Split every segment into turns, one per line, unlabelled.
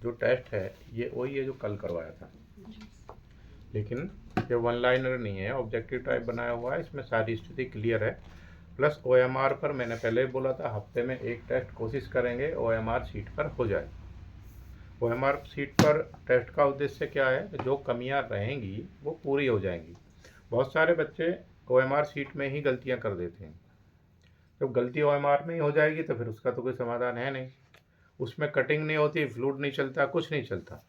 जो टेस्ट है ये वही है जो कल करवाया था, लेकिन ये वन लाइनर नहीं है, ऑब्जेक्टिव टाइप बनाया हुआ है, इसमें सारी स्थिति क्लियर है। प्लस OMR पर मैंने पहले ही बोला था, हफ्ते में एक टेस्ट कोशिश करेंगे OMR शीट पर हो जाए। OMR शीट पर टेस्ट का उद्देश्य क्या है, जो कमियां रहेंगी वो पूरी हो जाएंगी। बहुत सारे बच्चे OMR शीट में ही गलतियां कर देते हैं। जब गलती OMR में ही हो जाएगी तो फिर उसका तो कोई समाधान है नहीं, उसमें कटिंग नहीं होती, फ्लूइड नहीं चलता, कुछ नहीं चलता।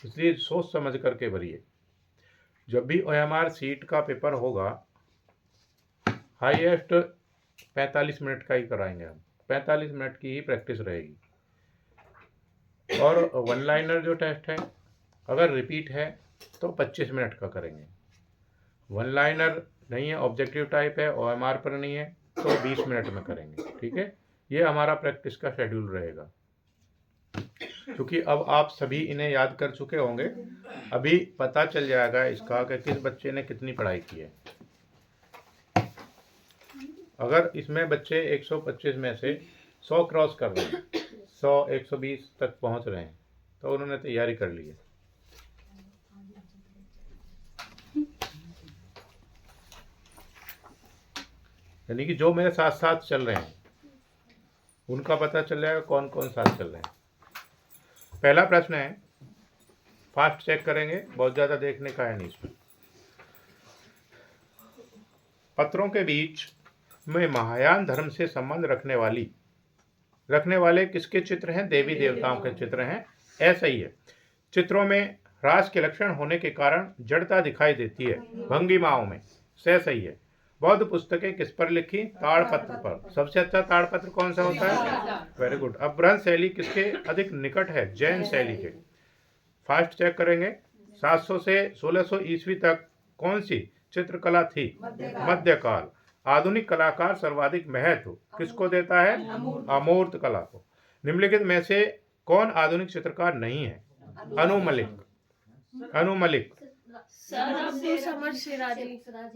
इसलिए सोच समझ करके भरिए। जब भी OMR शीट का पेपर होगा, हाईएस्ट 45 मिनट का ही कराएंगे हम, 45 मिनट की ही प्रैक्टिस रहेगी। और वन लाइनर जो टेस्ट है, अगर रिपीट है तो 25 मिनट का करेंगे। वन लाइनर नहीं है, ऑब्जेक्टिव टाइप है, OMR पर नहीं है, तो 20 मिनट में करेंगे। ठीक है, ये हमारा प्रैक्टिस का शेड्यूल रहेगा। क्योंकि अब आप सभी इन्हें याद कर चुके होंगे, अभी पता चल जाएगा इसका कि किस बच्चे ने कितनी पढ़ाई की है। अगर इसमें बच्चे 125 में से 100 क्रॉस कर रहे हैं, 100 120 तक पहुंच रहे हैं, तो उन्होंने तैयारी कर ली है। यानी कि जो मेरे साथ साथ चल रहे हैं उनका पता चल जाएगा कौन कौन साथ चल रहे हैं। पहला प्रश्न है, फास्ट चेक करेंगे, बहुत ज़्यादा देखने का है नहीं इसमें। पत्रों के बीच में महायान धर्म से संबंध रखने वाले किसके चित्र हैं? देवी देवताओं के चित्र हैं। ऐसा ही है, चित्रों में ह्रास के लक्षण होने के कारण जड़ता दिखाई देती है भंगिमाओं में। सही है। बौद्ध पुस्तकें किस पर लिखी? ताड़पत्र पर। सबसे अच्छा ताड़पत्र कौन सा होता है? Very good. अपभ्रंश शैली किसके अधिक निकट है? जैन शैली के। फास्ट चेक करेंगे, 700 से 1600 ईस्वी तक कौन सी चित्रकला थी? मध्यकाल। आधुनिक कलाकार सर्वाधिक महत्व किसको देता है? अमूर्त कला को। निम्नलिखित में से कौन आधुनिक चित्रकार नहीं है? अनु मलिक।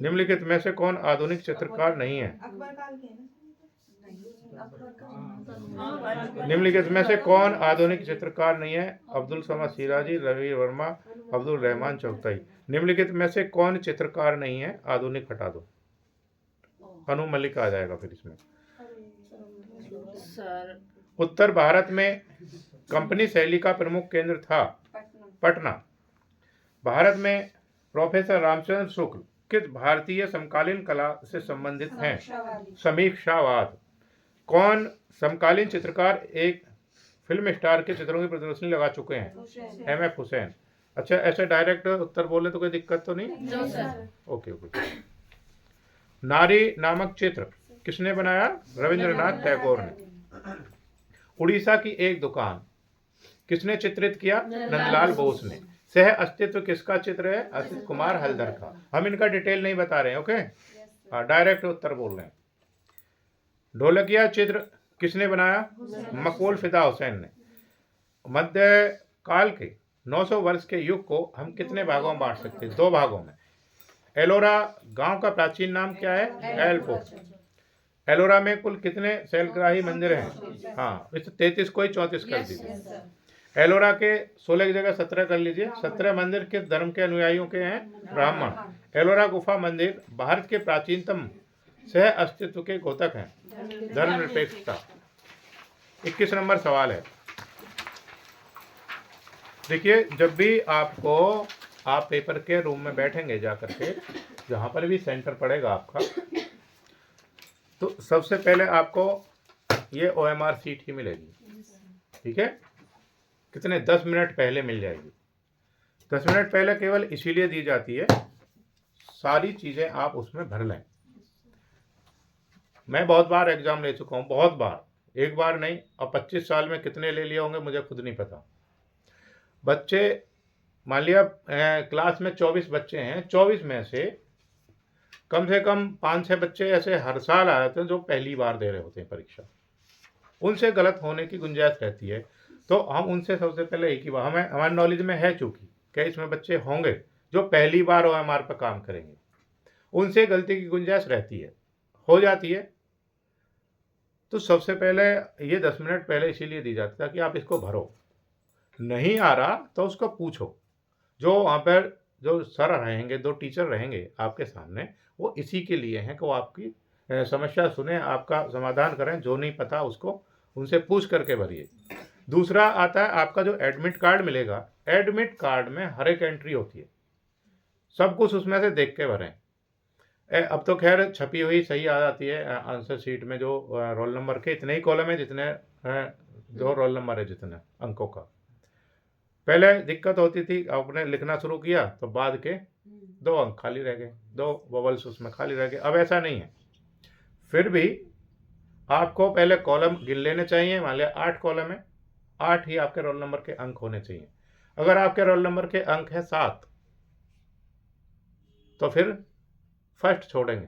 निम्नलिखित में से कौन आधुनिक चित्रकार नहीं है? निम्नलिखित में से कौन आधुनिक चित्रकार नहीं है? अब्दुल समद शिराजी, रवि वर्मा, अब्दुल रहमान चौगताई। निम्नलिखित में से कौन चित्रकार नहीं है? आधुनिक हटा दो, अनु मलिक आ जाएगा फिर इसमें। उत्तर भारत में कंपनी शैली का प्रमुख केंद्र था पटना। भारत में प्रोफेसर रामचंद्र शुक्ल किस भारतीय समकालीन कला से संबंधित हैं? समीक्षावाद। कौन समकालीन चित्रकार एक फिल्म स्टार के चित्रों की प्रदर्शनी लगा चुके हैं? MF हुसैन। अच्छा, ऐसे डायरेक्ट उत्तर बोले तो कोई दिक्कत तो नहीं? ओके। नारी नामक चित्र किसने बनाया? रविंद्रनाथ टैगोर ने। उड़ीसा की एक दुकान किसने चित्रित किया? नंदलाल बोस ने। सह अस्तित्व किसका चित्र है? असित कुमार हल्दर का। हम इनका डिटेल नहीं बता रहे हैं, ओके, डायरेक्ट उत्तर बोल रहे हैं। ढोलकिया चित्र किसने बनाया? मकबूल फिदा हुसैन ने। मध्य काल के 900 वर्ष के युग को हम कितने भागों में बांट सकते हैं? 2 भागों में। एलोरा गांव का प्राचीन नाम क्या है? एल्पो। एलोरा में कुल कितने शैलग्राही मंदिर हैं? हाँ, इस 33 को ही 34 कर दीजिए। एलोरा के 16 की जगह 17 कर लीजिए। 17 मंदिर किस धर्म के अनुयायियों के हैं? ब्राह्मण। एलोरा गुफा मंदिर भारत के प्राचीनतम सह अस्तित्व के घोतक हैं, धर्मनिरपेक्षता। 21 नंबर सवाल है। देखिए, जब भी आप पेपर के रूम में बैठेंगे जाकर के, जहाँ पर भी सेंटर पड़ेगा आपका, तो सबसे पहले आपको ये OMR शीट ही मिलेगी। ठीक है, कितने? 10 मिनट पहले मिल जाएगी। 10 मिनट पहले केवल इसीलिए दी जाती है, सारी चीज़ें आप उसमें भर लें। मैं बहुत बार एग्जाम ले चुका हूँ, बहुत बार, एक बार नहीं, और 25 साल में कितने ले लिए होंगे मुझे खुद नहीं पता। बच्चे, मान लिया क्लास में 24 बच्चे हैं, 24 में से कम 5-6 बच्चे ऐसे हर साल आ जाते हैं जो पहली बार दे रहे होते हैं परीक्षा। उनसे गलत होने की गुंजाइश रहती है, तो हम उनसे सबसे पहले एक ही बार, हमारी नॉलेज में है चूँकि क्या इसमें बच्चे होंगे जो पहली बार OMR पर काम करेंगे, उनसे गलती की गुंजाइश रहती है, हो जाती है। तो सबसे पहले ये 10 मिनट पहले इसीलिए दी जाती है ताकि आप इसको भरो। नहीं आ रहा तो उसको पूछो। जो वहाँ पर जो सर रहेंगे, 2 टीचर रहेंगे आपके सामने, वो इसी के लिए हैं कि वो आपकी समस्या सुने, आपका समाधान करें। जो नहीं पता उसको उनसे पूछ करके भरिए। दूसरा आता है आपका जो एडमिट कार्ड मिलेगा। एडमिट कार्ड में हर एक एंट्री होती है, सब कुछ उसमें से देख के भरें। अब तो खैर छपी हुई सही आ जाती है आंसर शीट में। जो रोल नंबर के इतने ही कॉलम है जितने जो रोल नंबर है जितने अंकों का। पहले दिक्कत होती थी, आपने लिखना शुरू किया तो बाद के 2 अंक खाली रह गए, 2 बबल्स उसमें खाली रह गए। अब ऐसा नहीं है। फिर भी आपको पहले कॉलम गिन लेने चाहिए। मान लिया 8 कॉलम है, 8 ही आपके रोल नंबर के अंक होने चाहिए। अगर आपके रोल नंबर के अंक है 7 तो फिर फर्स्ट छोड़ेंगे,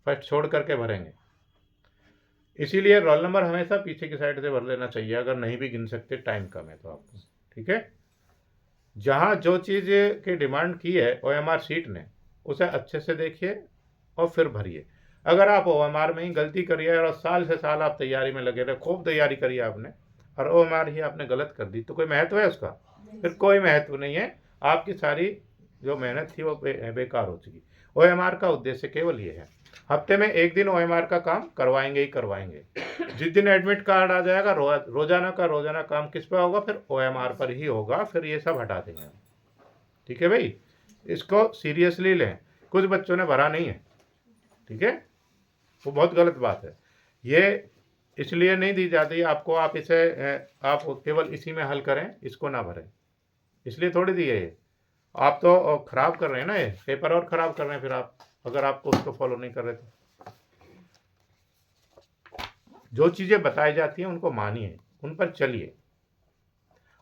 फर्स्ट छोड़ करके भरेंगे। इसीलिए रोल नंबर हमेशा पीछे की साइड से भर लेना चाहिए, अगर नहीं भी गिन सकते, टाइम कम है तो आपको। ठीक है, जहाँ जो चीज़ की डिमांड की है OMR शीट ने, उसे अच्छे से देखिए और फिर भरिए। अगर आप OMR में ही गलती करिए और साल से साल आप तैयारी में लगे रहे, खूब तैयारी करी आपने और OMR ही आपने गलत कर दी, तो कोई महत्व है उसका? फिर कोई महत्व नहीं है। आपकी सारी जो मेहनत थी वो बेकार हो चुकी। OMR का उद्देश्य केवल ये है, हफ्ते में 1 दिन OMR का काम करवाएंगे ही करवाएंगे। जिस दिन एडमिट कार्ड आ जाएगा, रोजाना का रोजाना काम किस पर होगा? फिर OMR पर ही होगा। फिर ये सब हटा देंगे हम। ठीक है भाई, इसको सीरियसली लें। कुछ बच्चों ने भरा नहीं है, ठीक है, वो बहुत गलत बात है। ये इसलिए नहीं दी जाती आपको, आप इसे आप केवल इसी में हल करें, इसको ना भरें, इसलिए थोड़ी दी है ये। आप तो खराब कर रहे हैं ना, ये पेपर और खराब कर रहे हैं फिर आप, अगर आपको उसको फॉलो नहीं कर रहे तो। जो चीज़ें बताई जाती हैं उनको मानिए, उन पर चलिए।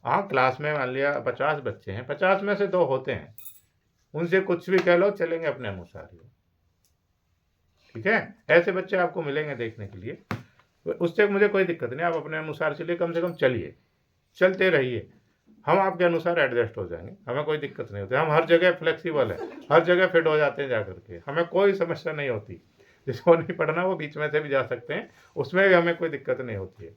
हाँ, क्लास में मान लिया 50 बच्चे हैं, 50 में से 2 होते हैं, उनसे कुछ भी कह लो, चलेंगे अपने अनुसार ही। ठीक है, ऐसे बच्चे आपको मिलेंगे देखने के लिए, तो उससे मुझे कोई दिक्कत नहीं। आप अपने अनुसार चलिए, कम से कम चलिए, चलते रहिए। हम आपके अनुसार एडजस्ट हो जाएंगे, हमें कोई दिक्कत नहीं होती। हम हर जगह फ्लेक्सिबल है, हर जगह फिट हो जाते हैं जा करके, हमें कोई समस्या नहीं होती। जिसको नहीं पढ़ना वो बीच में से भी जा सकते हैं, उसमें भी हमें कोई दिक्कत नहीं होती है।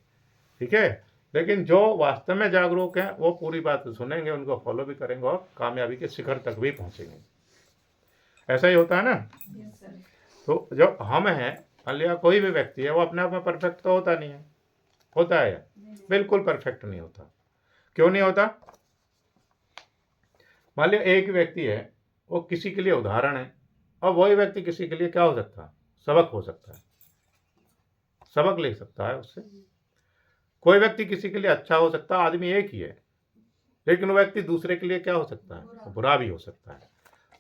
ठीक है, लेकिन जो वास्तव में जागरूक हैं वो पूरी बात सुनेंगे, उनको फॉलो भी करेंगे और कामयाबी के शिखर तक भी पहुंचेंगे। ऐसा ही होता है ना। तो जो हम हैं, मान लिया कोई भी व्यक्ति है, वो अपने आप में परफेक्ट तो होता नहीं है। होता है? बिल्कुल परफेक्ट नहीं होता। क्यों नहीं होता? मान लिया एक व्यक्ति है, वो किसी के लिए उदाहरण है, और वही व्यक्ति किसी के लिए क्या हो सकता है? सबक हो सकता है, सबक ले सकता है उससे। कोई व्यक्ति किसी के लिए अच्छा हो सकता है, आदमी एक ही है, लेकिन वो व्यक्ति दूसरे के लिए क्या हो सकता है? बुरा भी हो सकता है।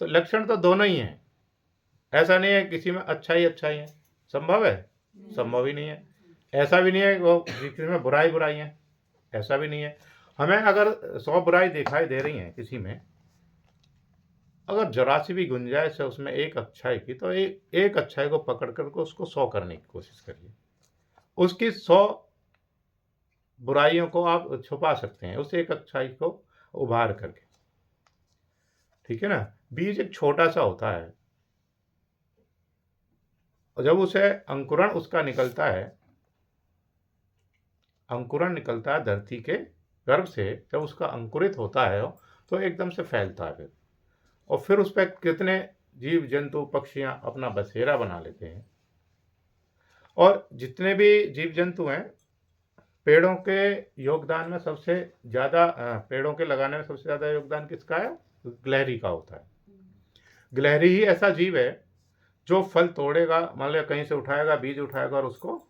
तो लक्षण तो दोनों ही हैं। ऐसा नहीं है किसी में अच्छा ही है। संभव है? संभव ही नहीं है। ऐसा भी नहीं है वो किसी में बुराई है, ऐसा भी नहीं है। हमें अगर 100 बुराई दिखाई दे रही हैं किसी में, अगर जरा सी भी गुंजाइश है उसमें एक अच्छाई की, तो एक अच्छाई को पकड़ कर को उसको 100 करने की कोशिश करिए। उसकी 100 बुराइयों को आप छुपा सकते हैं उस एक अच्छाई को उभार करके। ठीक है ना। बीज एक छोटा सा होता है, और जब उसे अंकुरण उसका निकलता है, अंकुरण निकलता है धरती के गर्भ से, जब उसका अंकुरित होता है तो एकदम से फैलता है फिर, और फिर उस पर कितने जीव जंतु पक्षियां अपना बसेरा बना लेते हैं। और जितने भी जीव जंतु हैं, पेड़ों के योगदान में सबसे ज़्यादा, पेड़ों के लगाने में सबसे ज़्यादा योगदान किसका है? गिलहरी का होता है। गिलहरी ही ऐसा जीव है जो फल तोड़ेगा, मान लिया कहीं से उठाएगा, बीज उठाएगा और उसको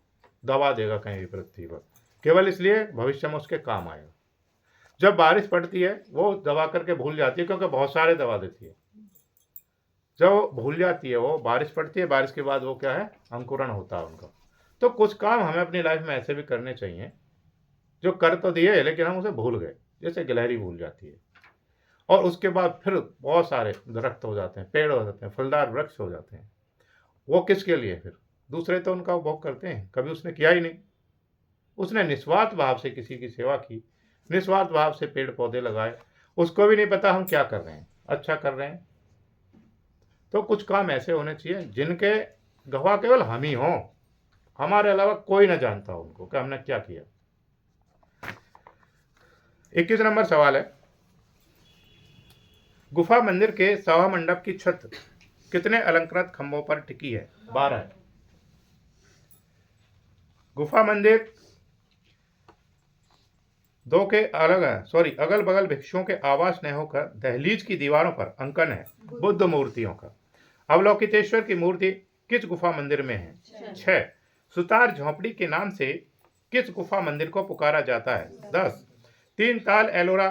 दबा देगा कहीं भी पृथ्वी पर, केवल इसलिए भविष्य में उसके काम आएगा। जब बारिश पड़ती है वो दबा करके भूल जाती है, क्योंकि बहुत सारे दबा देती है। जब भूल जाती है वो, बारिश पड़ती है, बारिश के बाद वो क्या है? अंकुरण होता है उनका। तो कुछ काम हमें अपनी लाइफ में ऐसे भी करने चाहिए जो कर तो दिए लेकिन हम उसे भूल गए, जैसे गिलहरी भूल जाती है। और उसके बाद फिर बहुत सारे दरख्त हो जाते हैं, पेड़ हो जाते हैं, फलदार वृक्ष हो जाते हैं। वो किसके लिए? फिर दूसरे तो उनका उपभोग करते हैं, कभी उसने किया ही नहीं। उसने निस्वार्थ भाव से किसी की सेवा की, निस्वार्थ भाव से पेड़ पौधे लगाए, उसको भी नहीं पता हम क्या कर रहे हैं, अच्छा कर रहे हैं। तो कुछ काम ऐसे होने चाहिए जिनके गवाह केवल हम ही हों, हमारे अलावा कोई ना जानता हो उनको कि हमने क्या किया। 21 नंबर सवाल है, गुफा मंदिर के सभा मंडप की छत कितने अलंकृत खंभों पर टिकी है? 12। गुफा मंदिर दो के अगल बगल भिक्षुओं के आवास न होकर दहलीज की दीवारों पर अंकन है बुद्ध मूर्तियों का। अवलोकितेश्वर की मूर्ति किस गुफा मंदिर में है? 6। सुतार झोंपड़ी के नाम से किस गुफा मंदिर को पुकारा जाता है? 10। तीन ताल एलोरा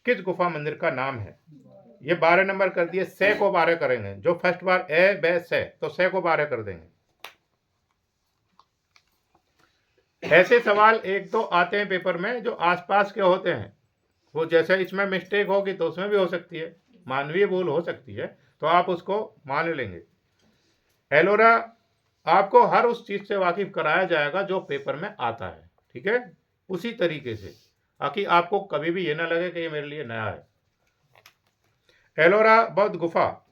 किस गुफा मंदिर का नाम है? ये 12 नंबर कर दिए। से को 12 करेंगे, जो फर्स्ट बार ए बे से, तो से को 12 कर देंगे। ऐसे सवाल एक दो आते हैं पेपर में जो आसपास के होते हैं, वो जैसे इसमें मिस्टेक होगी तो उसमें भी हो सकती है, मानवीय भूल हो सकती है, तो आप उसको मान लेंगे। एलोरा आपको हर उस चीज से वाकिफ कराया जाएगा जो पेपर में आता है, ठीक है, उसी तरीके से, ताकि आपको कभी भी ये ना लगे कि ये मेरे लिए नया है। एलोरा बौद्ध गुफा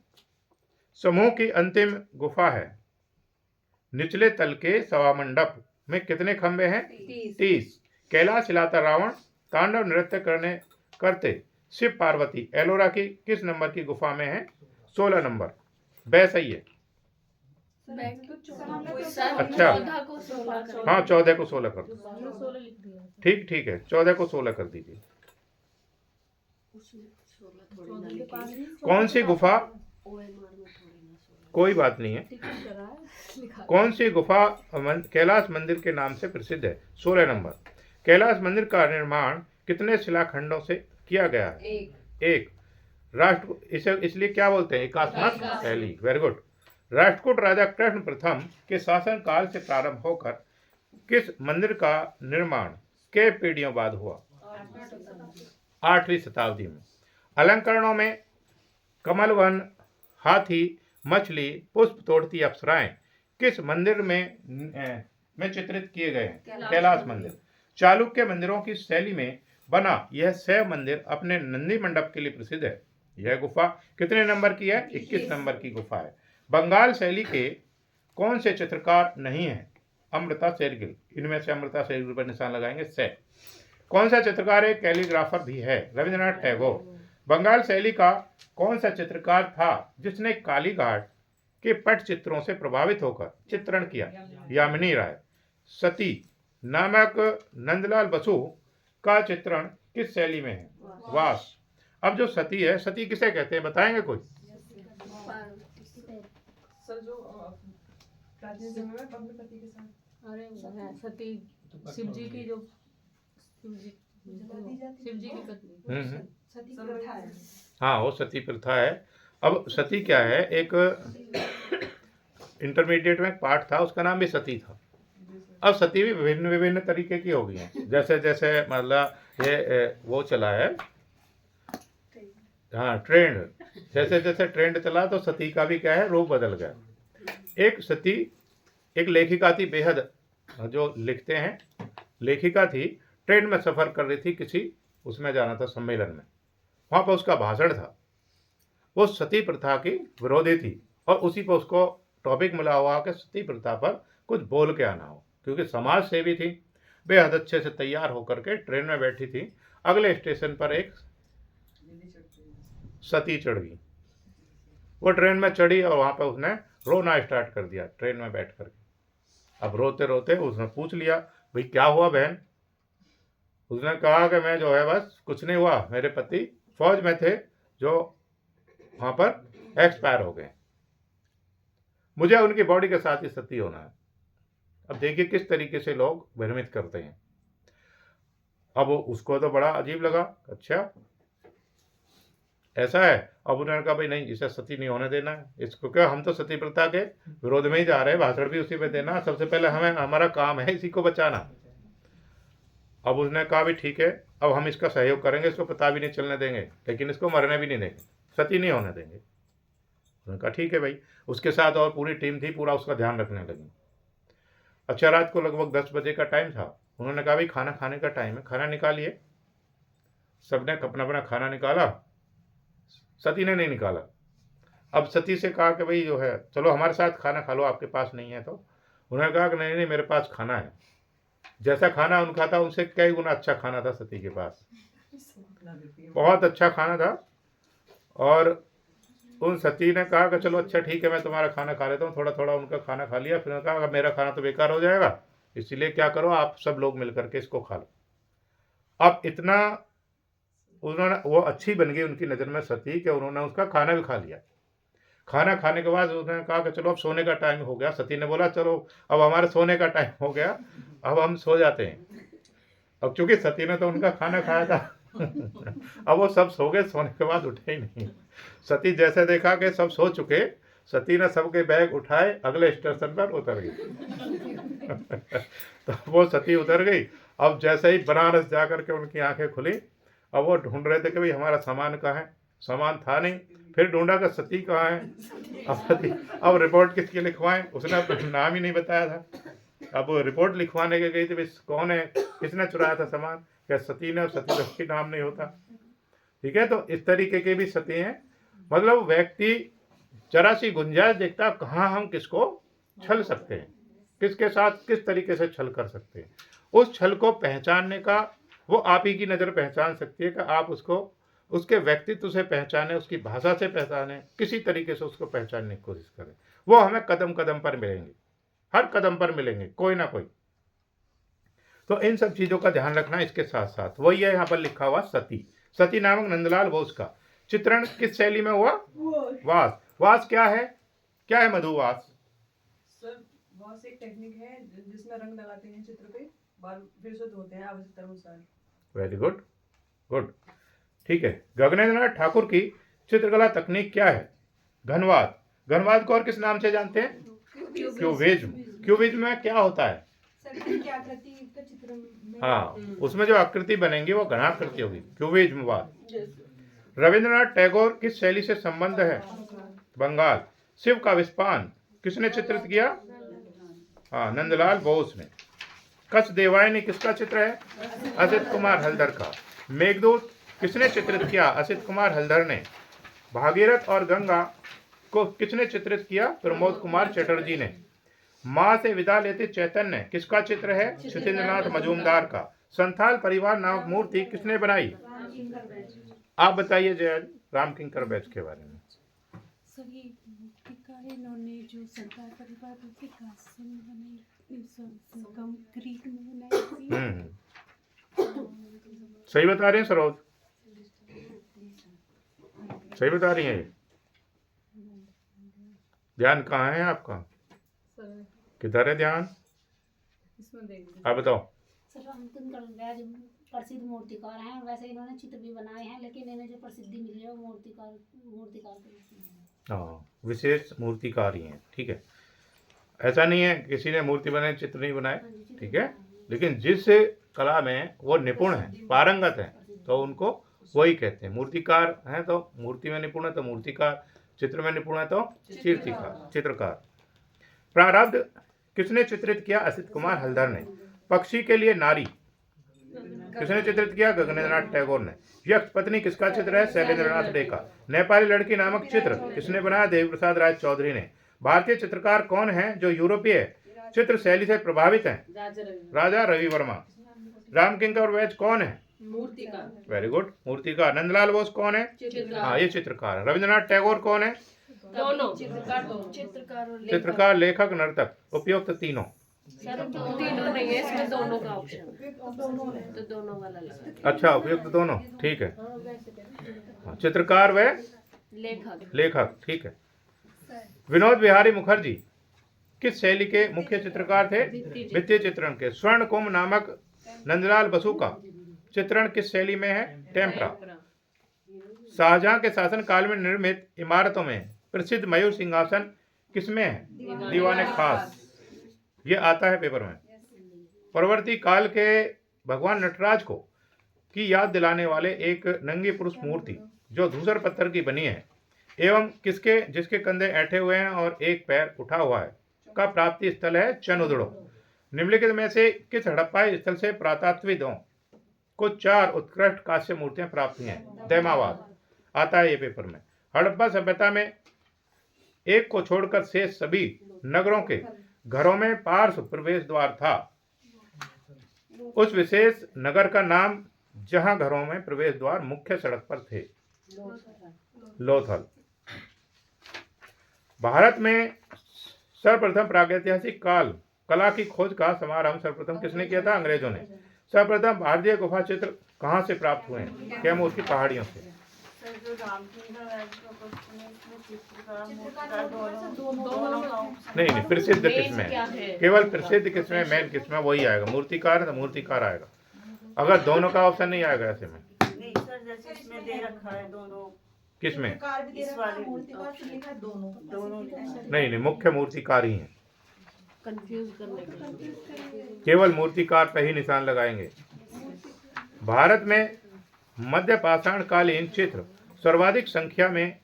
समूह की अंतिम गुफा है। निचले तल के सभा मंडप में कितने खंबे हैं? 30। कैलाश हिलाता रावण तांडव नृत्य करते शिव पार्वती एलोरा की किस नंबर की गुफा में है? 16 नंबर। बे सही है। अच्छा, हाँ 14 को 16 कर दो। ठीक है, 14 को 16 कर दीजिए। कौन सी गुफा, कोई बात नहीं है, कौन सी गुफा कैलाश मंदिर के नाम से प्रसिद्ध है? 16 नंबर। कैलाश मंदिर का निर्माण कितने शिलाखंडों से किया गया है? एक। इसे इसलिए क्या बोलते हैं? एकात्मक शैली। Very good. राष्ट्रकूट राजा कृष्ण प्रथम के शासन काल से प्रारंभ होकर किस मंदिर का निर्माण के पीढ़ियों बाद हुआ? 8वीं शताब्दी में। अलंकरणों में कमल वन, हाथी, मछली, पुष्प तोड़ती अप्सराएं किस मंदिर में चित्रित किए गए हैं? कैलाश मंदिर। चालुक्य मंदिरों की शैली में बना यह शैव मंदिर अपने नंदी मंडप के लिए प्रसिद्ध है। यह गुफा कितने नंबर की है? 21 नंबर की गुफा है। बंगाल शैली के कौन से चित्रकार नहीं है? अमृता शेरगिल। इनमें से अमृता शेरगिल पर निशान लगाएंगे। से कौन सा चित्रकार एक कैलीग्राफर भी है? रविंद्रनाथ टैगोर। बंगाल शैली का कौन सा चित्रकार था जिसने कालीघाट के पट चित्रों से प्रभावित होकर चित्रण किया? यामिनी राय। सती नामक नंदलाल बसु का चित्रण किस शैली में है? वास। अब जो सती है, सती किसे कहते हैं, बताएंगे कोई?
सर जो प्राचीन समय में अपने पति के साथ, अरे सती शिव जी की, जो शिव जी की पत्नी, सती प्रथा है।
हाँ, वो सती प्रथा है। अब सती क्या है, एक इंटरमीडिएट में पार्ट था, उसका नाम भी सती था। अब सती भी विभिन्न विभिन्न तरीके की हो गई हैं, जैसे जैसे मतलब ये वो चला है, हाँ ट्रेंड, जैसे जैसे ट्रेंड चला तो सती का भी क्या है, रूप बदल गया। एक सती एक लेखिका थी, बेहद जो लिखते हैं, लेखिका थी, ट्रेन में सफ़र कर रही थी, किसी उसमें जाना था सम्मेलन में, वहाँ पर उसका भाषण था। वो सती प्रथा की विरोधी थी और उसी पर उसको टॉपिक मिला हुआ कि सती प्रथा पर कुछ बोल के आना हो, क्योंकि समाज सेवी थी, बेहद अच्छे से तैयार होकर के ट्रेन में बैठी थी। अगले स्टेशन पर एक सती चढ़ गई। वो ट्रेन में चढ़ी और वहाँ पर उसने रोना स्टार्ट कर दिया ट्रेन में बैठ कर के। अब रोते रोते उसने पूछ लिया, भाई क्या हुआ बहन? उसने कहा कि मैं जो है बस कुछ नहीं हुआ, मेरे पति फौज में थे जो वहाँ पर एक्सपायर हो गए, मुझे उनकी बॉडी के साथ ही सती होना है। अब देखिए किस तरीके से लोग भ्रमित करते हैं। अब उसको तो बड़ा अजीब लगा, अच्छा ऐसा है। अब उन्होंने कहा भाई नहीं, इसे सती नहीं होने देना है, इसको क्या, हम तो सती प्रथा के विरोध में ही जा रहे हैं, भाषण भी उसी पे देना, सबसे पहले हमें, हमारा काम है इसी को बचाना। अब उसने कहा भी ठीक है, अब हम इसका सहयोग करेंगे, इसको पता भी नहीं चलने देंगे, लेकिन इसको मरने भी नहीं देंगे, सती नहीं होने देंगे। उन्होंने कहा ठीक है भाई। उसके साथ और पूरी टीम थी, पूरा उसका ध्यान रखने लगी। अच्छा, रात को लगभग 10 बजे का टाइम था। उन्होंने कहा भाई खाना खाने का टाइम है, खाना निकालिए। सबने अपना अपना खाना निकाला, सती ने नहीं निकाला। अब सती से कहा कि भाई जो है चलो हमारे साथ खाना खा लो, आपके पास नहीं है तो। उन्होंने कहा कि नहीं नहीं, मेरे पास खाना है। जैसा खाना उनका था उनसे कई गुना अच्छा खाना था सती के पास, बहुत अच्छा खाना था। और उन सती ने कहा कि चलो अच्छा ठीक है, मैं तुम्हारा खाना खा लेता हूँ। थोड़ा थोड़ा उनका खाना खा लिया, फिर उन्होंने कहा अब मेरा खाना तो बेकार हो जाएगा, इसलिए क्या करो आप सब लोग मिलकर के इसको खा लो। अब इतना उन्होंने, वो अच्छी बन गई उनकी नज़र में सती कि उन्होंने उसका खाना भी खा लिया। खाना खाने के बाद उन्होंने कहा कि चलो अब सोने का टाइम हो गया। सती ने बोला चलो अब हमारे सोने का टाइम हो गया, अब हम सो जाते हैं। अब चूंकि सती ने तो उनका खाना खाया था अब वो सब सो गए, सोने के बाद उठे ही नहीं। सती जैसे देखा कि सब सो चुके, सती ने सबके बैग उठाए, अगले स्टेशन पर उतर गई तो वो सती उतर गई। अब जैसे ही बनारस जाकर के उनकी आंखें खुली, अब वो ढूंढ रहे थे कि भाई हमारा सामान कहाँ है, सामान था नहीं। फिर ढूंढा कि सती कहाँ है। अब रिपोर्ट किसकी लिखवाएं, उसने अपना नाम ही नहीं बताया था। अब वो रिपोर्ट लिखवाने के गई थी, भाई कौन है, किसने चुराया था सामान, क्या सती ने, और सती का कोई नाम नहीं होता। ठीक है, तो इस तरीके के भी सती हैं। मतलब व्यक्ति जरा सी गुंजाइश देखता कहाँ हम किसको छल सकते हैं, किसके साथ किस तरीके से छल कर सकते हैं। उस छल को पहचानने का वो आप ही की नज़र पहचान सकती है कि आप उसको उसके व्यक्तित्व से पहचाने, उसकी भाषा से पहचाने, किसी तरीके से उसको पहचानने की कोशिश करें। वो हमें कदम कदम पर मिलेंगे, हर कदम पर मिलेंगे कोई ना कोई। तो इन सब चीज़ों का ध्यान रखना। इसके साथ साथ वही है यहाँ पर लिखा हुआ सती। सती नामक नंदलाल बोस का चित्रण किस शैली में हुआ? वास। वास क्या है, क्या है मधुवास?
सर वास एक टेक्निक है जिसमें रंग लगाते हैं चित्र पे, बार फिर से धोते हैं आवश्यकता अनुसार।
वेरी गुड, गुड, ठीक है। गगनेंद्रनाथ ठाकुर की चित्रकला तकनीक क्या है? घनवाद। घनवाद को और किस नाम से जानते हैं? क्यूबिज्म। क्यूबिज्म में क्या होता है? हाँ, उसमें जो आकृति बनेंगी वो घनाकृति होगी, क्यूबिज्मवाद। रविंद्रनाथ टैगोर किस शैली से संबंध है? बंगाल। शिव का विस्पान किसने चित्रित किया? हाँ, नंदलाल बोस ने। कच्छ देवाय ने किसका चित्र है? असित कुमार हल्दर का। मेघदूत किसने चित्रित किया? असित कुमार हल्दर ने। भागीरथ और गंगा को किसने चित्रित किया? प्रमोद कुमार चटर्जी ने। माँ से विदा लेते चैतन्य किसका चित्र है? क्षितेंद्रनाथ मजूमदार का। संथाल परिवार नामक मूर्ति किसने बनाई? आप बताइए जय रामकिंकर बैच के बारे में।
इन्होंने जो संथाल परिवार कंक्रीट में बनाई।
सही बता रहे हैं सरोज, सही बता रही हैं। ये ध्यान कहाँ है आपका? किधर है ध्यान? आप बताओ।
सर रामकिंकर बैच प्रसिद्ध मूर्तिकार हैं, वैसे इन्होंने चित्र भी बनाए हैं, लेकिन इन्हें जो प्रसिद्धि मिली है वो मूर्तिकार के रूप में है।
हाँ, विशेष मूर्तिकार ही हैं। ठीक है, ऐसा नहीं है किसी ने मूर्ति बनाई चित्र नहीं बनाए, ठीक है, लेकिन जिस कला में वो निपुण है, पारंगत है, तो उनको वही कहते हैं मूर्तिकार हैं। तो मूर्ति में निपुण है तो मूर्तिकार, चित्र में निपुण है तो चित्रकार। प्रारब्ध किसने चित्रित किया? असित कुमार हल्दर ने। पक्षी के लिए नारी किसने चित्रित किया? गगनेंद्रनाथ टैगोर ने। यक्ष पत्नी किसका चित्र है? शैलेंद्रनाथ डे का। नेपाली लड़की नामक चित्र किसने बनाया? देवी प्रसाद राय चौधरी ने। भारतीय चित्रकार कौन है जो यूरोपीय चित्र शैली से प्रभावित हैं? राजा रवि वर्मा। रामकिंकर बैच कौन है?
मूर्तिकार।
वेरी गुड, मूर्तिकार। नंदलाल बोस कौन है? हाँ, ये चित्रकार। रविंद्रनाथ टैगोर कौन है?
दोनों
चित्रकार, लेखक, नर्तक। उपयुक्त तीनों।
सर तीनों नहीं है, इसमें दोनों का ऑप्शन है, तो दोनों वाला लगा।
अच्छा, उपयुक्त दोनों, ठीक है। हाँ, चित्रकार व लेखक, ठीक है। विनोद बिहारी मुखर्जी किस शैली के मुख्य चित्रकार थे? भित्ति चित्रण के। स्वर्ण कुंभ नामक नंदलाल बसु का चित्रण किस शैली में है? टेम्परा। शाहजहां के शासन काल में निर्मित इमारतों में प्रसिद्ध मयूर सिंहासन किसमें है? दीवाने खास। ये आता है पेपर में। परवर्ती काल के भगवान नटराज को की याद दिलाने वाले एक नंगी पुरुष मूर्ति जो धूसर पत्थर की बनी है एवं जिसके कंधे ऐंठे हुए हैं और एक पैर उठा हुआ है का प्राप्ति स्थल है चनुदड़ो। निम्नलिखित में से किस हड़प्पाई स्थल से पुरातत्वविदों को 4 उत्कृष्ट कांस्य मूर्तियां प्राप्त हुई हैं? दैमावाद। आता है ये पेपर में। हड़प्पा सभ्यता में एक को छोड़कर शेष सभी नगरों के घरों में पार्श्व प्रवेश द्वार था। उस विशेष नगर का नाम जहां घरों में प्रवेश द्वार मुख्य सड़क पर थे। लोथल। भारत में सर्वप्रथम प्रागैतिहासिक काल कला की खोज का समारंभ सर्वप्रथम किसने किया था? अंग्रेजों ने। सर्वप्रथम भारतीय गुफा चित्र कहाँ से प्राप्त हुए हैं? कैमूर की पहाड़ियों से। नहीं, प्रसिद्ध किस्में, केवल प्रसिद्ध किस्में, मेन किस्में वही आएगा। मूर्तिकार है तो मूर्तिकार आएगा। अगर दोनों का ऑप्शन नहीं आएगा ऐसे में।
नहीं सर, जैसे इसमें दे रखा है दोनों।
किसमें?
दोनों
नहीं, मुख्य मूर्तिकार ही हैं।
कंफ्यूज करने के लिए
केवल मूर्तिकार पर ही निशान लगाएंगे। भारत में मध्य पाषाण कालीन चित्र सर्वाधिक संख्या में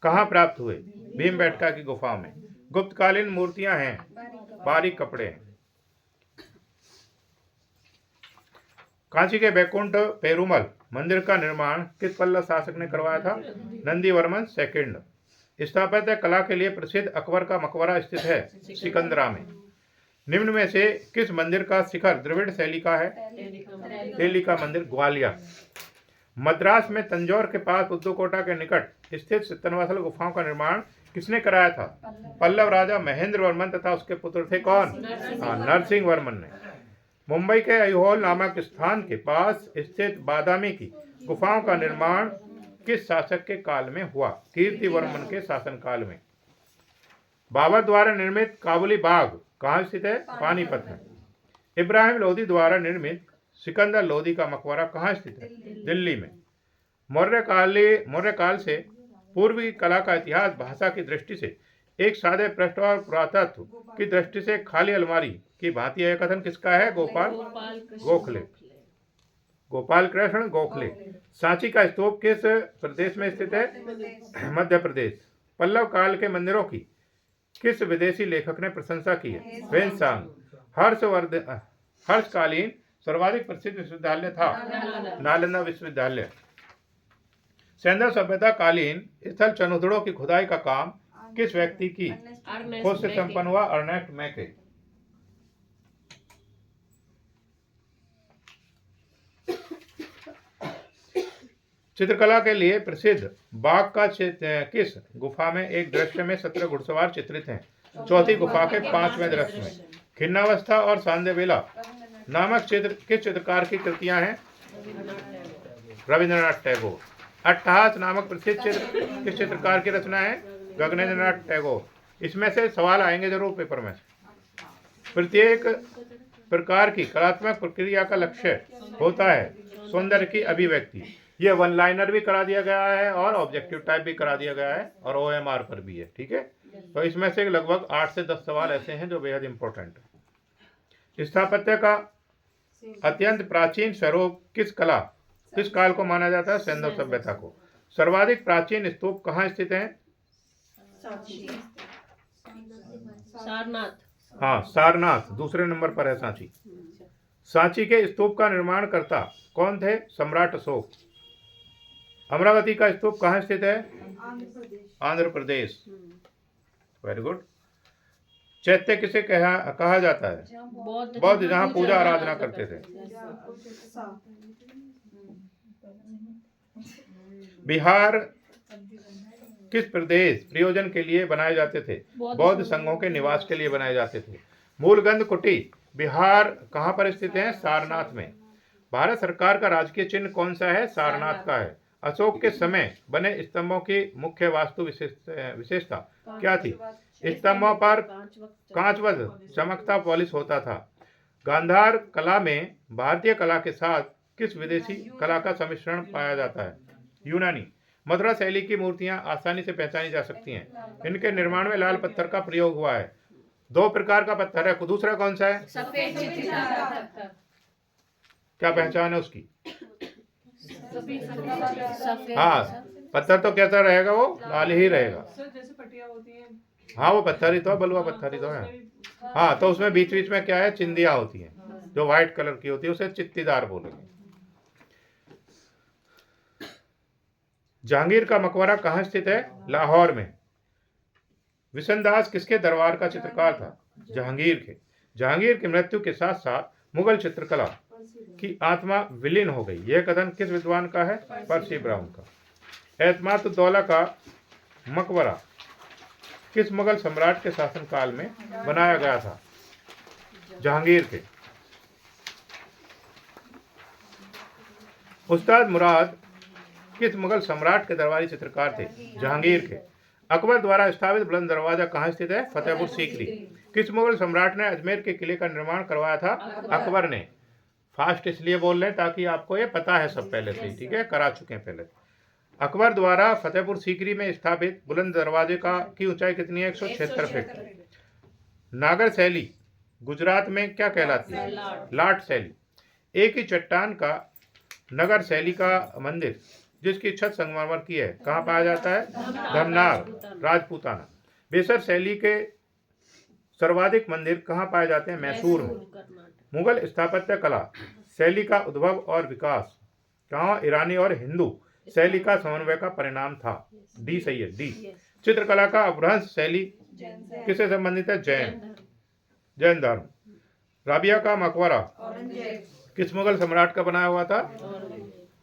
कहाँ प्राप्त हुए? भीमबेटका की गुफा में। गुप्तकालीन मूर्तियां हैं, बारीक कपड़े हैं। कांची के बैकुंठ पेरुमल मंदिर का निर्माण किस पल्लव शासक ने करवाया था? नंदीवर्मन सेकंड। स्थापत्य कला के लिए प्रसिद्ध अकबर का मकबरा स्थित है सिकंदरा में। निम्न में से किस मंदिर का शिखर द्रविड़ शैली का है? तेलिका मंदिर, ग्वालियर। मद्रास में तंजौर के पास पुदुकोटा के निकट स्थित सित्तनवासल गुफाओं का निर्माण किसने कराया था? पल्लव राजा महेंद्र वर्मन तथा उसके पुत्र थे कौन? नरसिंह वर्मन ने। मुंबई के ऐहोल नामक स्थान के पास स्थित बादामी की गुफाओं का निर्माण किस शासक के काल में हुआ? कीर्तिवर्मन के शासनकाल में। बाबर द्वारा निर्मित काबुली बाग कहाँ स्थित है? पानीपत में। इब्राहिम लोदी द्वारा निर्मित सिकंदर लोदी का मकबरा कहाँ स्थित है? दिल्ली में। मौर्य काल से पूर्व की कला का इतिहास भाषा की दृष्टि से एक सादे पृष्ठ और पुरातत्व की दृष्टि से खाली अलमारी की भांति यह कथन किसका है? गोपाल कृष्ण गोखले। सांची का स्तूप किस प्रदेश में स्थित है? मध्य प्रदेश। पल्लव काल के मंदिरों की किस विदेशी लेखक ने प्रशंसा की है? वेन्सांग। हर्षकालीन सर्वाधिक प्रसिद्ध विश्वविद्यालय था नालंदा विश्वविद्यालय। सैंधव सभ्यता कालीन स्थल चनुदड़ों की खुदाई का काम किस व्यक्ति की खोज से संपन्न हुआ? अर्नेस्ट मैके। चित्रकला के लिए प्रसिद्ध बाग का किस गुफा में एक दृश्य में 17 घुड़सवार चित्रित हैं? चौथी गुफा के 5वें दृश्य में। खिन्नावस्था और सांदेवेला नामक चित्र किस चित्रकार की कृतियां हैं? रविंद्रनाथ टैगोर। अट्टहास नामक प्रसिद्ध चित्र किस चित्रकार की रचना है? गगनेंद्रनाथ टैगोर। इसमें से सवाल आएंगे जरूर पेपर में। प्रत्येक प्रकार की कलात्मक प्रक्रिया का लक्ष्य होता है सौंदर्य की अभिव्यक्ति। ये वन लाइनर भी करा दिया गया है और ऑब्जेक्टिव टाइप भी करा दिया गया है और OMR पर भी है। ठीक है, तो इसमें से लगभग 8 से 10 सवाल ऐसे हैं जो बेहद इंपॉर्टेंट है। स्थापत्य का अत्यंत प्राचीन स्वरूप किस काल को माना जाता है? सैंधव सभ्यता को। सर्वाधिक प्राचीन स्तूप कहाँ स्थित है?
सारनाथ।
हाँ, सारनाथ दूसरे नंबर पर है सांची। सांची के स्तूप का निर्माण करता कौन थे? सम्राट अशोक। अमरावती का स्तूप कहाँ स्थित है? आंध्र प्रदेश। Very good. चैत्य किसे कहा जाता है? बौद्ध, जहाँ पूजा आराधना करते थे। बिहार किस प्रदेश प्रयोजन के लिए बनाए जाते थे? बौद्ध संघों के निवास के लिए बनाए जाते थे। मूलगंध कुटी बिहार कहाँ पर स्थित है? सारनाथ में। भारत सरकार का राजकीय चिन्ह कौन सा है? सारनाथ का है। अशोक के समय बने स्तंभों की मुख्य वास्तु विशेषता क्या थी? स्तंभों पर कांचवध चमकता पॉलिश होता था। गांधार कला में भारतीय कला के साथ किस विदेशी कला का सम्मिश्रण पाया जाता है? यूनानी। मथुरा शैली की मूर्तियां आसानी से पहचानी जा सकती हैं। इनके निर्माण में लाल पत्थर का प्रयोग हुआ है। 2 प्रकार का पत्थर है, दूसरा कौन सा है?
सफेद पत्थर।
क्या पहचान है उसकी?
सफेद।
हाँ, पत्थर तो कैसा रहेगा? वो लाल ही रहेगा।
सर जैसे पट्टियां होती हैं।
हाँ, वो पत्थर ही तो है, बलुआ पत्थर ही तो है। हाँ, तो उसमें बीच बीच में क्या है? चिंदियां होती हैं जो व्हाइट कलर की होती है, उसे चित्तीदार बोलेंगे। जहांगीर का मकबरा कहाँ स्थित है? लाहौर में। विशनदास किसके दरबार का चित्रकार था? जहांगीर के। जहांगीर की मृत्यु के साथ साथ मुगल चित्रकला की आत्मा विलीन हो गई। यह कथन किस विद्वान का है? पर्सी ब्राउन का। एतमादुद्दौला का मकबरा किस मुगल सम्राट के शासनकाल में बनाया गया था? जहांगीर के। उस्ताद मुराद किस मुगल सम्राट के दरबारी चित्रकार थे? जहांगीर के। अकबर द्वारा स्थापित बुलंद दरवाजा कहाँ स्थित है? फतेहपुर सीकरी। किस मुगल सम्राट ने अजमेर के किले का निर्माण करवाया था? अकबर ने। फास्ट इसलिए बोल रहे हैं ताकि आपको ये पता है सब पहले से, ठीक है, करा चुके हैं पहले। अकबर द्वारा फतेहपुर सीकरी में स्थापित बुलंद दरवाजे की ऊंचाई कितनी है? 176 फीट। नागर शैली गुजरात में क्या कहलाती है? लाट शैली। एक ही चट्टान का नगर शैली का मंदिर जिसकी छत संगमरमर की है कहाँ पाया जाता है? धमनार, राजपूताना। बेसर शैली के सर्वाधिक मंदिर कहाँ पाए जाते हैं? मैसूर में। मुगल स्थापत्य कला शैली का उद्भव और विकास कहाँ? ईरानी और हिंदू शैली का समन्वय का परिणाम था। डी सही है, डी। चित्रकला का अपभ्रंश शैली किससे संबंधित है? जैन धर्म। राबिया का मकबरा किस मुगल सम्राट का बनाया हुआ था?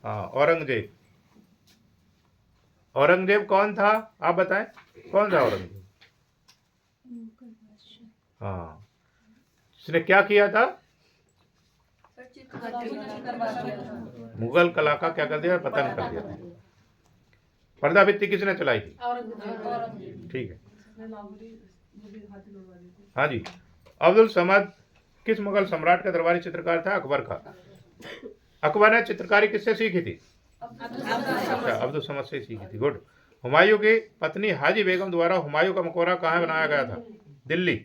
हाँ, औरंगजेब। औरंगजेब कौन था? आप बताएं, कौन था औरंगजेब? हाँ, इसने क्या किया था? मुगल कला का क्या कर दिया? पतन कर दिया था। पर्दा भित्ति किसने चलाई थी? ठीक है, हाँ जी। अब्दुल समद किस मुगल सम्राट का दरबारी चित्रकार था? अकबर का। अकबर ने चित्रकारी किससे सीखी थी? अच्छा, अब्दुल समद से सीखी थी। गुड। हुमायूं की पत्नी हाजी बेगम द्वारा हुमायूं का मकबरा कहाँ बनाया गया था? दिल्ली।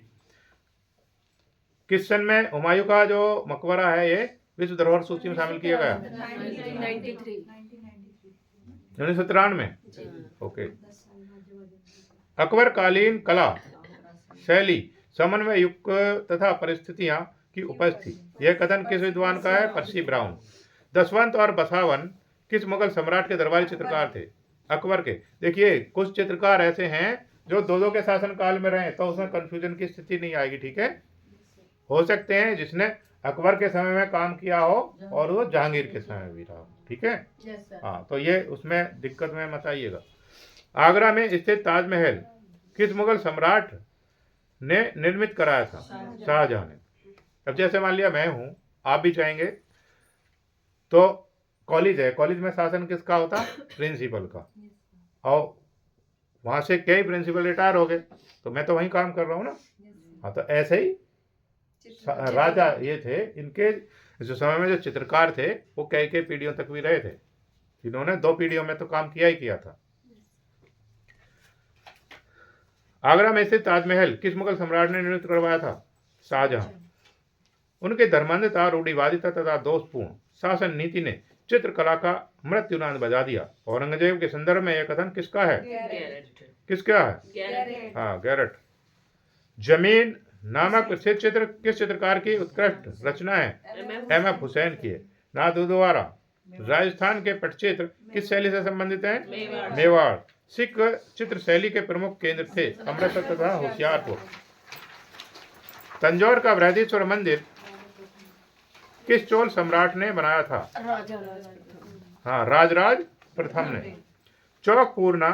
किस सन में हुमायूं का जो मकबरा है ये विश्व धरोहर सूची में शामिल किया गया? 1993 में। ओके। अकबर कालीन कला शैली समन्वय युक्त तथा परिस्थितियां की उपज थी। यह कथन किस विद्वान का है? पर्सी ब्राउन। दशवंत और बसावन किस मुगल सम्राट के दरबारी चित्रकार थे? अकबर के। देखिए, कुछ चित्रकार ऐसे हैं जो दो के शासन काल में रहे, तो उसमें कंफ्यूजन की स्थिति नहीं आएगी, ठीक है। हो सकते हैं जिसने अकबर के समय में काम किया हो और वो जहांगीर के समय में भी रहा, ठीक है। हाँ, तो ये उसमें दिक्कत में मत आइएगा। आगरा में स्थित ताजमहल किस मुगल सम्राट ने निर्मित कराया था? शाहजहां ने। अब जैसे मान लिया मैं हूं, आप भी चाहेंगे, तो कॉलेज है, कॉलेज में शासन किसका होता? प्रिंसिपल का। और वहां से कई प्रिंसिपल रिटायर हो गए, तो मैं तो वहीं काम कर रहा हूँ ना। हाँ, तो ऐसे ही राजा ये थे, इनके जो समय में जो चित्रकार थे वो कई पीढ़ियों तक भी रहे थे। इन्होंने 2 पीढ़ियों में तो काम किया ही किया था। आगरा में स्थित ताजमहल किस मुगल सम्राट ने निर्मित करवाया था? शाहजहां। उनके धर्मांधता, रूढ़िवादिता तथा दोषपूर्ण शासन नीति ने चित्रकला का मृत्युनाद बजा दिया। औरंगजेब के संदर्भ में यह कथन किसका है? किसका है? हाँ, गैरट। जमीन नामक प्रसिद्ध चित्र किस चित्रकार की उत्कृष्ट रचना है? एम.एफ. हुसैन की है। नाथद्वारा राजस्थान के पटचित्र किस शैली से संबंधित है? मेवाड़। सिख चित्र शैली के प्रमुख केंद्र थे अमृतसर तथा होशियारपुर। तंजौर का बृहदीश्वर मंदिर किस चोल सम्राट ने बनाया था? हाँ, राजराज प्रथम ने। चौकपूर्णा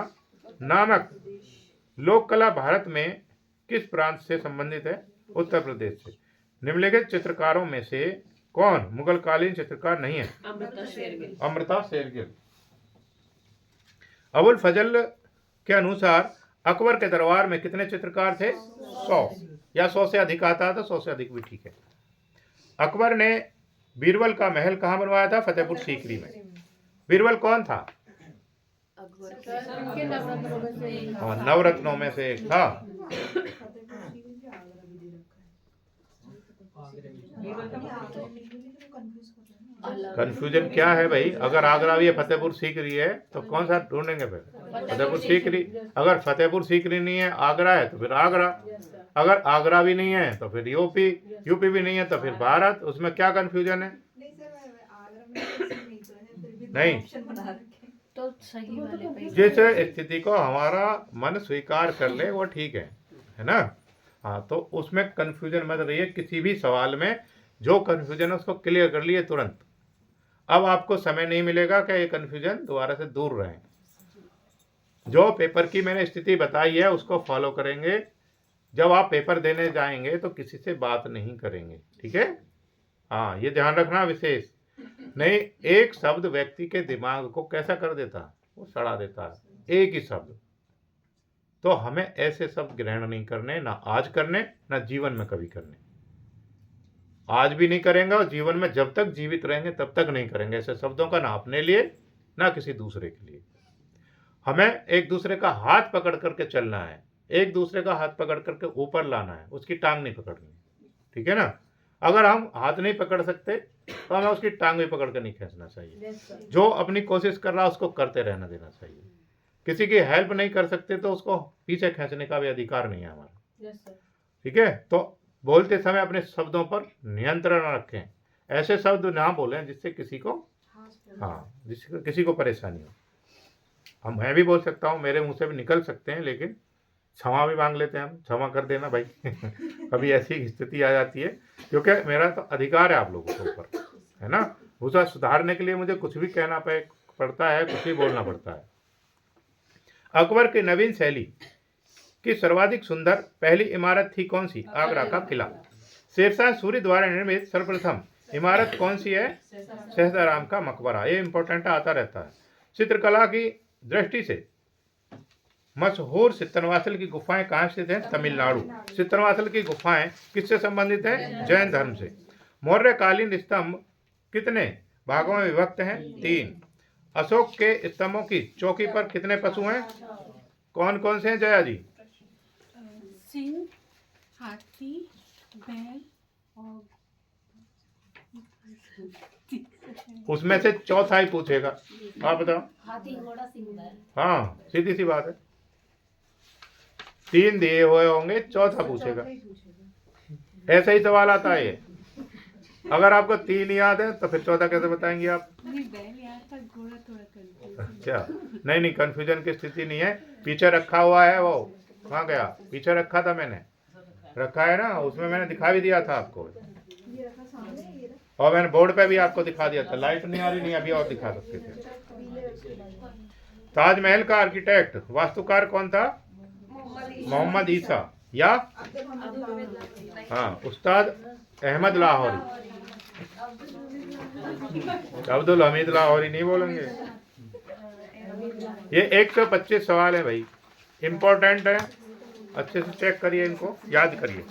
नामक लोक कला भारत में किस प्रांत से संबंधित है? उत्तर प्रदेश से। निम्नलिखित चित्रकारों में से कौन मुगलकालीन चित्रकार नहीं है? अमृता शेरगिल। अबुल फजल के अनुसार अकबर के दरबार में कितने चित्रकार थे? 100, या 100 से अधिक आता तो 100 से अधिक भी ठीक है। अकबर ने बीरबल का महल कहाँ बनवाया था? फतेहपुर सीकरी में। बीरबल कौन था? नवरत्नों में से एक था। कंफ्यूजन क्या है भाई? अगर आगरा भी है, फतेहपुर सीकरी है, तो कौन सा ढूंढेंगे फिर? फतेहपुर सीकरी। अगर फतेहपुर सीकरी नहीं है, आगरा है, तो फिर आगरा। अगर आगरा भी नहीं है तो फिर यूपी, यूपी भी नहीं है तो फिर भारत। उसमें क्या कंफ्यूजन है? नहीं,
तो सही वाले पे
जिस स्थिति को हमारा मन स्वीकार कर ले वो ठीक है ना। हाँ, तो उसमें कंफ्यूजन मत रहिए किसी भी सवाल में। जो कन्फ्यूजन है उसको क्लियर कर लिए तुरंत। अब आपको समय नहीं मिलेगा कि ये कन्फ्यूजन दोबारा से दूर रहें। जो पेपर की मैंने स्थिति बताई है उसको फॉलो करेंगे। जब आप पेपर देने जाएंगे तो किसी से बात नहीं करेंगे, ठीक है? हाँ, ये ध्यान रखना विशेष। नहीं, एक शब्द व्यक्ति के दिमाग को कैसा कर देता है, वो सड़ा देता है, एक ही शब्द। तो हमें ऐसे शब्द ग्रहण नहीं करने, ना आज करने, ना जीवन में कभी करने। आज भी नहीं करेंगे और जीवन में जब तक जीवित रहेंगे तब तक नहीं करेंगे ऐसे शब्दों का, ना अपने लिए ना किसी दूसरे के लिए। हमें एक दूसरे का हाथ पकड़ करके चलना है, एक दूसरे का हाथ पकड़ करके ऊपर लाना है, उसकी टांग नहीं पकड़नी, ठीक है ना? अगर हम हाथ नहीं पकड़ सकते तो हमें उसकी टांग भी पकड़ कर नहीं खींचना चाहिए। जो अपनी कोशिश कर रहा है उसको करते रहना देना चाहिए। किसी की हेल्प नहीं कर सकते तो उसको पीछे खींचने का भी अधिकार नहीं है हमारा, ठीक है? तो बोलते समय अपने शब्दों पर नियंत्रण रखें। ऐसे शब्द ना बोलें जिससे किसी को जिससे किसी को परेशानी हो। मैं भी बोल सकता हूँ, मेरे मुंह से भी निकल सकते हैं, लेकिन क्षमा भी मांग लेते हैं हम, क्षमा कर देना भाई। कभी ऐसी स्थिति आ जाती है, क्योंकि मेरा तो अधिकार है आप लोगों के ऊपर, है ना? उसे सुधारने के लिए मुझे कुछ भी कहना पड़ता है, कुछ भी बोलना पड़ता है। अकबर की नवीन शैली की सर्वाधिक सुंदर पहली इमारत थी कौन सी? आगरा का किला। शेरशाह सूरी द्वारा निर्मित सर्वप्रथम इमारत कौन सी है? शहजाराम का मकबरा। ये इंपॉर्टेंट आता रहता है। चित्रकला की दृष्टि से मशहूर सित्तनवासल की गुफाएं कहाँ स्थित हैं? तमिलनाडु। सित्तनवासल की गुफाएं किससे संबंधित हैं? जैन धर्म से। मौर्यकालीन स्तंभ कितने भागों में विभक्त हैं? 3। अशोक के स्तंभों की चौकी पर कितने पशु हैं? कौन कौन से हैं जया जी?
सिंह, हाथी, बैल और
उसमें से चौथा ही पूछेगा, आप बताओ।
हाथी, घोड़ा, सिंह, बैल।
हाँ, सीधी सी बात है। 3 दिए हुए होंगे, चौथा पूछेगा। ऐसा ही सवाल आता है ये। अगर आपको 3 याद है तो फिर चौथा कैसे बताएंगे आप?
बैल याद था, घोड़ा थोड़ा कंफ्यूज।
अच्छा, नहीं, कंफ्यूजन की स्थिति नहीं है। पीछे रखा हुआ है, वो कहाँ गया? पीछे रखा था मैंने, रखा है ना, उसमें मैंने दिखा भी दिया था आपको, और मैंने बोर्ड पे भी आपको दिखा दिया था। लाइट नहीं आ रही, नहीं अभी और दिखा सकते थे। ताजमहल का आर्किटेक्ट वास्तुकार कौन था? मोहम्मद ईसा या उस्ताद अहमद लाहौरी। अब्दुल हमीद लाहौरी नहीं बोलेंगे। ये 125 सवाल है भाई, इंपॉर्टेंट है, अच्छे से चेक करिए, इनको याद करिए।